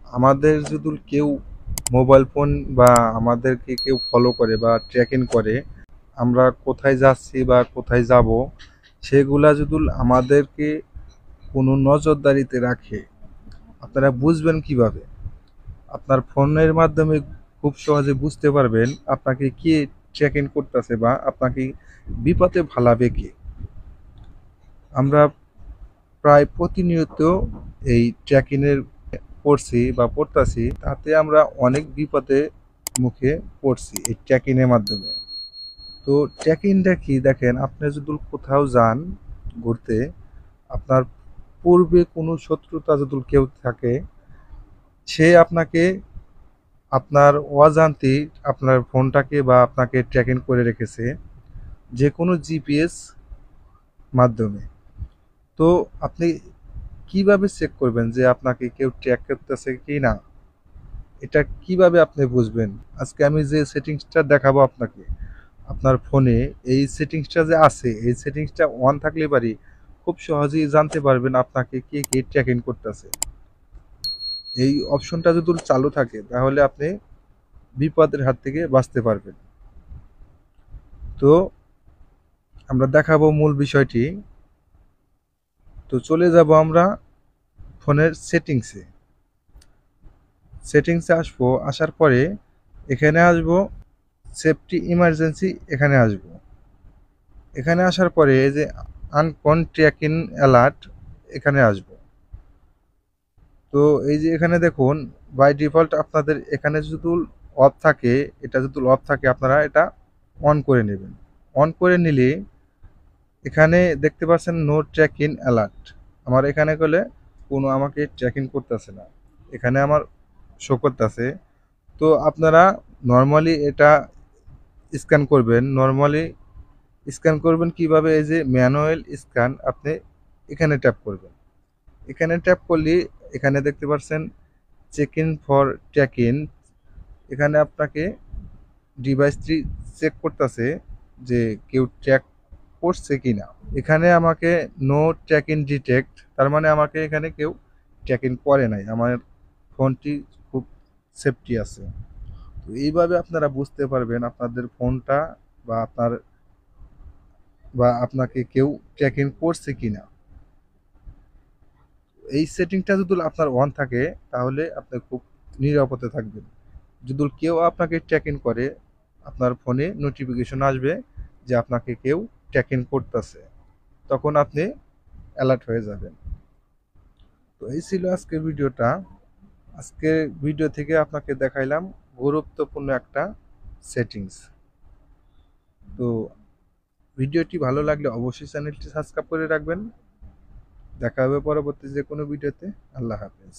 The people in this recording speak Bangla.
আমাদের যদি কেউ মোবাইল ফোন বা আমাদেরকে কেউ ফলো করে বা ট্র্যাকিং করে, আমরা কোথায় যাচ্ছি বা কোথায় যাব সেগুলা যদি আমাদেরকে কোনো নজরদারিতে রাখে, আপনারা বুঝবেন কিভাবে? আপনার ফোনের মাধ্যমে খুব সহজে বুঝতে পারবেন আপনাকে কে ট্র্যাকিং করতেছে বা আপনাকে বিপদে ফালাবে কে। আমরা প্রায় প্রতিনিয়ত এই ট্র্যাকিংয়ের পড়ছি বা পড়তাছি, তাতে আমরা অনেক বিপদে মুখে পড়ছি এই ট্র্যাকিংয়ের মাধ্যমে। তো ট্র্যাকিংটা কি দেখেন, আপনি যদি কোথাও যান ঘুরতে, আপনার পূর্বে কোনো শত্রুতা যদি কেউ থাকে, সে আপনাকে আপনার অজান্তে আপনার ফোনটাকে বা আপনাকে ট্র্যাকিং করে রেখেছে যে কোনো জিপিএস মাধ্যমে। তো আপনি কিভাবে চেক করবেন যে আপনাকে কেউ ট্র্যাক করতেছে কি না? এটা কিভাবে আপনি বুঝবেন? আজকে আমি যে সেটিংসটা দেখাবো আপনাকে আপনার ফোনে, এই সেটিংসটা যে আছে, এই সেটিংসটা অন থাকলে পারি খুব সহজেই জানতে পারবেন আপনাকে কে কে ট্র্যাকিং করতেছে। এই অপশনটা যদি চালু থাকে তাহলে আপনি বিপদের হাত থেকে বাঁচতে পারবেন। তো আমরা দেখাবো মূল বিষয়টি। তো চলে যাব আমরা ফোনের সেটিংসে। সেটিংসে আসবো, আসার পরে এখানে আসবো সেফটি ইমার্জেন্সি, এখানে আসবো। এখানে আসার পরে এই যে আনকন ট্র্যাকিং অ্যালার্ট, এখানে আসবো। তো এই যে এখানে দেখুন, বাই ডিফল্ট আপনাদের এখানে যদি অফ থাকে, এটা যদি অফ থাকে আপনারা এটা অন করে নেবেন। অন করে নিলে এখানে দেখতে পাচ্ছেন নো ট্র্যাকিং অ্যালার্ট। আমার এখানে গেলে কোনো আমাকে ট্র্যাকিং করতেছে না, এখানে আমার শো করতেছে। তো আপনারা নর্মালি এটা স্ক্যান করবেন। নর্মালি স্ক্যান করবেন কিভাবে? এই যে ম্যানুয়াল স্ক্যান, আপনি এখানে ট্যাপ করবেন। এখানে ট্যাপ করলে এখানে দেখতে পাচ্ছেন চেক ইন ফর ট্র্যাকিং। এখানে আপনাকে ডিভাইসটি চেক করতেছে যে কেউ ট্র্যাক করছে কিনা। এখানে আমাকে নো ট্র্যাকিং ডিটেক্ট, তার মানে আমাকে এখানে কেউ ট্র্যাকিং করে নাই, আমার ফোনটি খুব সেফটি আছে। তো এইভাবে আপনারা বুঝতে পারবেন আপনাদের ফোনটা বা আপনাকে কেউ ট্র্যাকিং করছে কিনা। এই সেটিংটা যদি আপনার অন থাকে তাহলে আপনি খুব নিরাপদে থাকবেন। যদি কেউ আপনাকে ট্র্যাকিং করে, আপনার ফোনে নোটিফিকেশন আসবে যে আপনাকে কেউ ট্র্যাকিং করতেছে, তখন আপনি অ্যালার্ট হয়ে যাবেন। তো এই ছিল আজকের ভিডিওটা। আজকের ভিডিও থেকে আপনাকে দেখাইলাম গুরুত্বপূর্ণ একটা সেটিংস। তো ভিডিওটি ভালো লাগলে অবশ্যই চ্যানেলটি সাবস্ক্রাইব করে রাখবেন। দেখা হবে পরবর্তী যে কোনো ভিডিওতে। আল্লাহ হাফেজ।